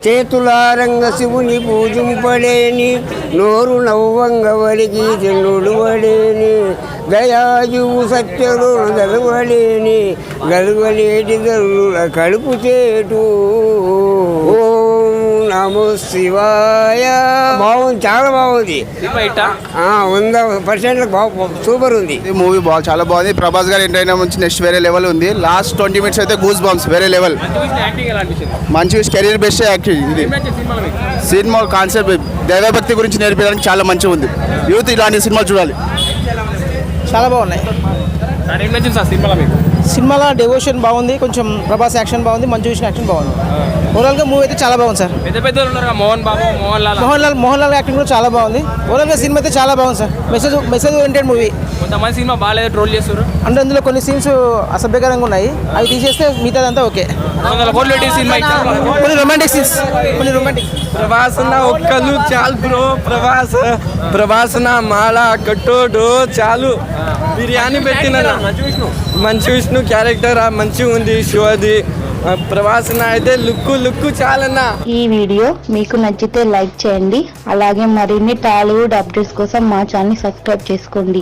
చేతులారంగ శివుని పూజింపడేని నోరు నవ్వంగ వలికి చెన్నుడువడేని దయాజువు సత్యలు గలవలేని గలవలేటి దరుల కడుపు చేటు ఓం నమో శివాయ. బాగుంది, చాలా బాగుంది. 100% సూపర్ ఉంది. ఈ మూవీ చాలా బాగుంది. ప్రభాస్ గారు ఎంటర్ అయినా నుంచి నెక్స్ట్ వేరే లెవెల్ ఉంది. లాస్ట్ 20 minutes అయితే గూస్ బంప్స్ వేరే లెవెల్. మంచి కెరీర్ బెస్ట్ యాక్టింగ్ ఇది. సినిమా కాన్సెప్ట్ దైవభక్తి గురించి నేర్పించడానికి చాలా మంచిగా ఉంది. యూత్ ఇలాంటి సినిమాలు చూడాలి. చాలా బాగున్నాయి. సినిమాలో డెవోషన్ బాగుంది, కొంచెం ప్రభాస్ యాక్షన్ బాగుంది, మంచు విష్ణు యాక్షన్ బాగుంది. ఓవరాల్గా మూవీ అయితే చాలా బాగుంది సార్. మోహన్ లాల్ యాక్టింగ్ కూడా చాలా బాగుంది. ఓవరాల్గా సినిమా అయితే చాలా బాగుంది సార్. Message oriented movie. కొంతమంది సినిమా బాగాలేదు, ట్రోల్ చేస్తారు. అంటే అందులో కొన్ని సీన్స్ అసభ్యకరంగా ఉన్నాయి, అవి తీసేస్తే మిగతాదంతా ఓకే. కొన్ని రొమాంటిక్ సీన్స్, కొన్ని రొమాంటిక్. ప్రభాస్ ఒక్కలు చాలు బ్రో. ప్రభాస్ మాల కట్టోడు చాలు. బిర్యానీ పెట్టిన మంచు విష్ణు క్యారెక్టర్ మంచిగా ఉంది. షోది ప్రభాస్ అయితే లుక్ చాలన్నా. ఈ వీడియో మీకు నచ్చితే లైక్ చేయండి. అలాగే మరిన్ని టాలీవుడ్ అప్డేట్స్ కోసం మా ఛానల్ సబ్స్క్రైబ్ చేసుకోండి.